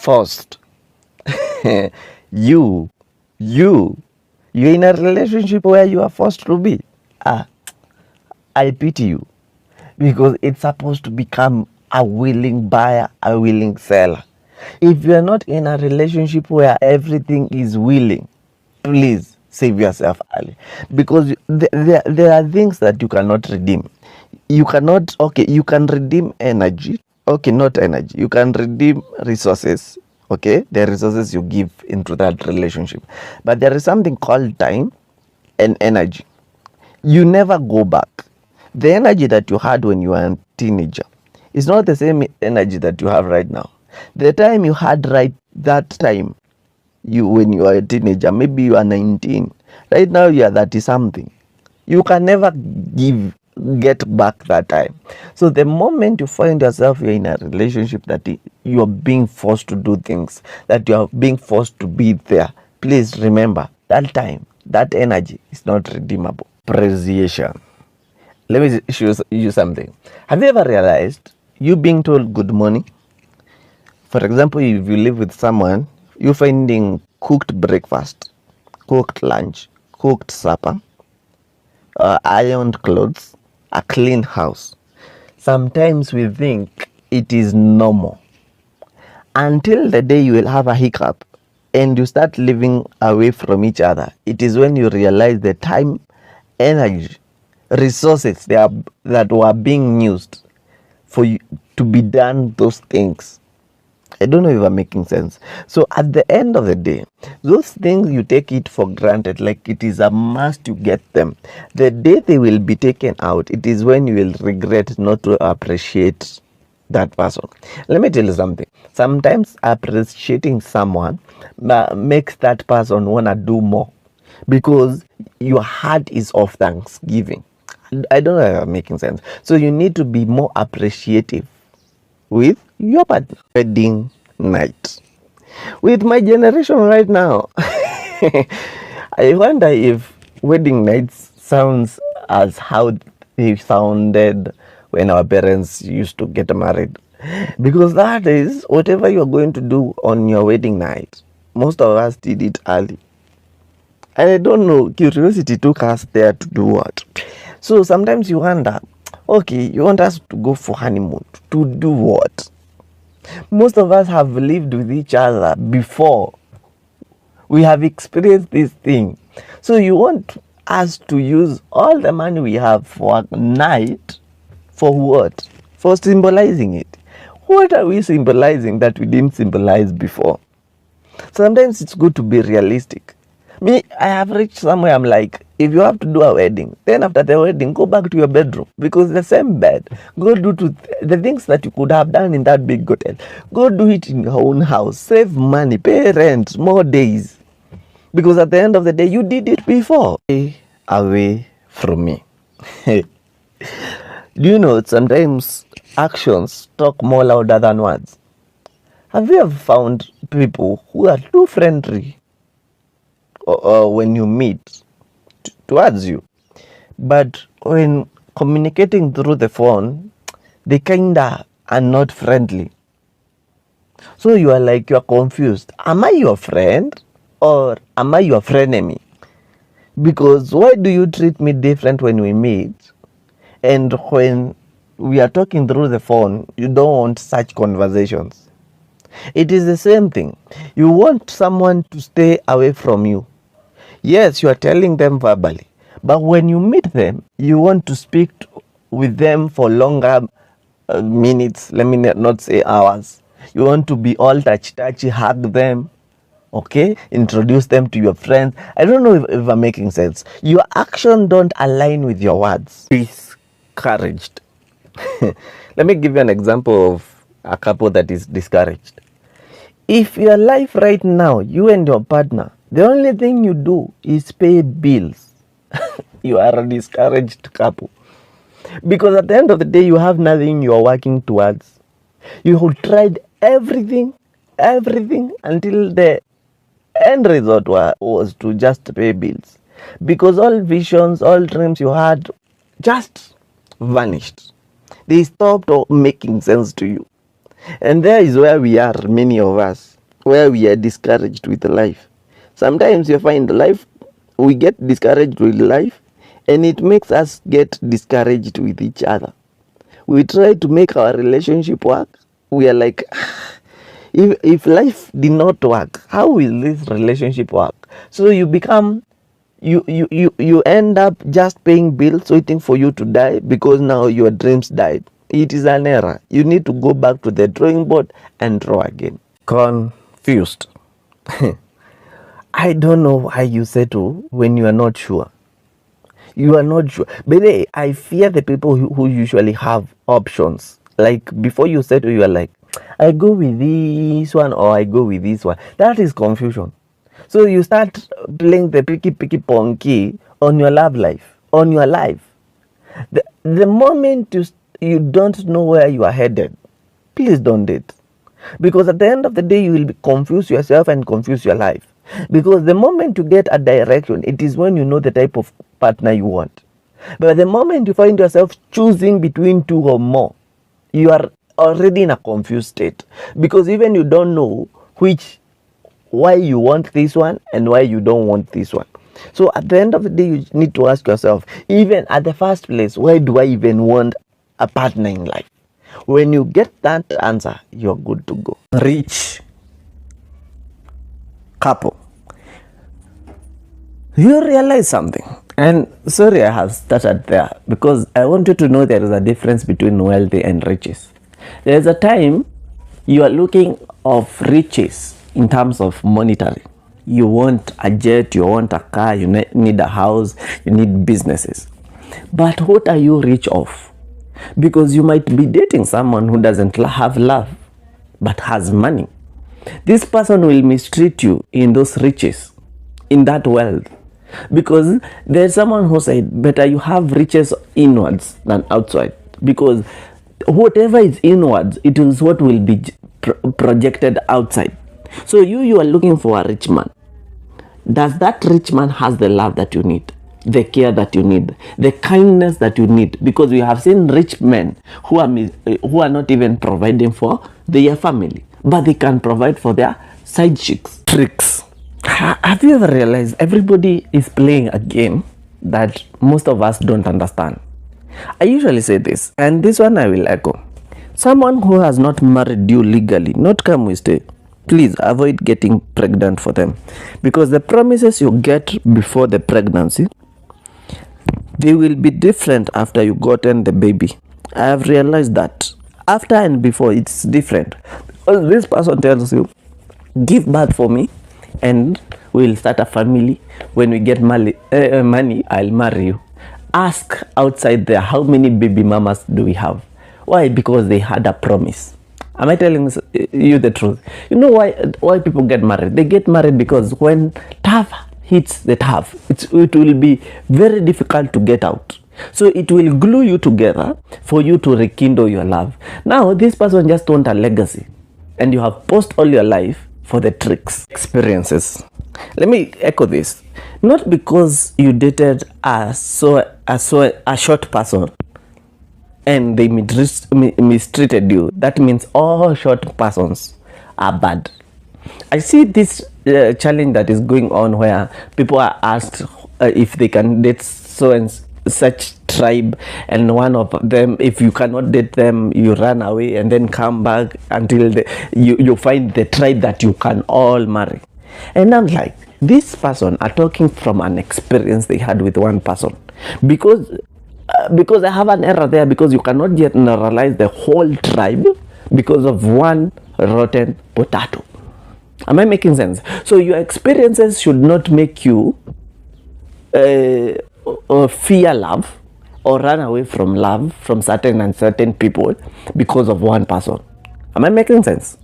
forced. you, you're in a relationship where you are forced to be. I pity you, because it's supposed to become a willing buyer, a willing seller. If you are not in a relationship where everything is willing, please save yourself early, because there are things that you cannot redeem. You cannot, okay, you can redeem energy, okay, not energy, you can redeem resources, okay, the resources you give into that relationship, but there is something called time and energy. You never go back. The energy that you had when you were a teenager is not the same energy that you have right now. The time you had right that time, when you were a teenager, maybe you are 19. Right now you are 30 something. You can never get back that time. So the moment you find yourself you're in a relationship that you are being forced to do things, that you are being forced to be there, please remember that time, that energy is not redeemable. Appreciation. Let me show you something. Have you ever realized you being told good morning? For example, if you live with someone, you finding cooked breakfast, cooked lunch, cooked supper, ironed clothes, a clean house. Sometimes we think it is normal until the day you will have a hiccup and you start living away from each other. It is when you realize the time, energy, resources that were being used for you to be done those things. I don't know if I'm making sense. So at the end of the day, those things you take it for granted, like it is a must to get them. The day they will be taken out, it is when you will regret not to appreciate that person. Let me tell you something. Sometimes appreciating someone makes that person want to do more, because your heart is of thanksgiving. I don't know if I'm making sense. So you need to be more appreciative with your partner. Wedding night. With my generation right now, I wonder if wedding nights sounds as how they sounded when our parents used to get married. Because that is whatever you're going to do on your wedding night. Most of us did it early. And I don't know, curiosity took us there to do what? So sometimes you wonder, okay, you want us to go for honeymoon, to do what? Most of us have lived with each other before. We have experienced this thing. So you want us to use all the money we have for a night, for what? For symbolizing it. What are we symbolizing that we didn't symbolize before? Sometimes it's good to be realistic. Me, I have reached somewhere I'm like, if you have to do a wedding, then after the wedding, go back to your bedroom, because the same bed, go do the things that you could have done in that big hotel. Go do it in your own house. Save money, pay rent, more days. Because at the end of the day, you did it before. Stay away from me. Do you know, sometimes actions talk more louder than words? Have you ever found people who are too friendly when you meet towards you, but when communicating through the phone, they kinda are not friendly? So you are like, you are confused. Am I your friend or am I your frenemy? Because why do you treat me different when we meet, and when we are talking through the phone, you don't want such conversations? It is the same thing. You want someone to stay away from you. Yes, you are telling them verbally, but when you meet them, you want to speak with them for longer minutes, let me not say hours. You want to be all touchy, hug them, okay? Introduce them to your friends. I don't know if I'm making sense. Your action don't align with your words. Discouraged. Let me give you an example of a couple that is discouraged. If your life right now, you and your partner, the only thing you do is pay bills, you are a discouraged couple. Because at the end of the day, you have nothing you are working towards. You have tried everything until the end result was to just pay bills. Because all visions, all dreams you had just vanished. They stopped making sense to you. And there is where we are, many of us. where we are discouraged with life. Sometimes you find we get discouraged with life, and it makes us get discouraged with each other. We try to make our relationship work. We are like, if life did not work, how will this relationship work? So you become, you end up just paying bills, waiting for you to die, because now your dreams died. It is an error. You need to go back to the drawing board and draw again. Confused. I don't know why you settle when you are not sure. You are not sure. But I fear the people who usually have options. Like before you settle, you are like, I go with this one or I go with this one. That is confusion. So you start playing the picky ponky on your love life, on your life. The moment you don't know where you are headed, please don't date. Because at the end of the day, you will confuse yourself and confuse your life. Because the moment you get a direction, it is when you know the type of partner you want. But the moment you find yourself choosing between two or more, you are already in a confused state. Because even you don't know why you want this one and why you don't want this one. So at the end of the day, you need to ask yourself, even at the first place, why do I even want a partner in life? When you get that answer, you're good to go. Rich couple. You realize something. And sorry I have started there, because I want you to know there is a difference between wealthy and riches. There is a time you are looking of riches in terms of monetary. You want a jet, you want a car, you need a house, you need businesses. But what are you rich of? Because you might be dating someone who doesn't have love but has money. This person will mistreat you in those riches, in that wealth. Because there's someone who said, better you have riches inwards than outside. Because whatever is inwards, it is what will be projected outside. So you are looking for a rich man. Does that rich man has the love that you need, the care that you need, the kindness that you need? Because we have seen rich men who are not even providing for their family, but they can provide for their side chicks. Tricks. Have you ever realized everybody is playing a game that most of us don't understand? I usually say this, and this one I will echo. Someone who has not married you legally, not come with stay, please avoid getting pregnant for them. Because the promises you get before the pregnancy, they will be different after you gotten the baby. I have realized that after and before it's different. Because this person tells you, give birth for me and we'll start a family. When we get money, I'll marry you. Ask outside there, how many baby mamas do we have? Why? Because they had a promise. Am I telling you the truth? You know why people get married? They get married because when tough hits the tough, it will be very difficult to get out. So it will glue you together for you to rekindle your love. Now this person just wants a legacy, and you have posted all your life for the tricks. Experiences. Let me echo this. Not because you dated a short person and they mistreated you, that means all short persons are bad. I see this challenge that is going on where people are asked if they can date so and such tribe, and one of them, if you cannot date them, you run away and then come back until you find the tribe that you can all marry. And I'm like, this person are talking from an experience they had with one person. Because I have an error there, because you cannot generalize the whole tribe because of one rotten potato. Am I making sense? So your experiences should not make you fear love or run away from love from certain people because of one person. Am I making sense?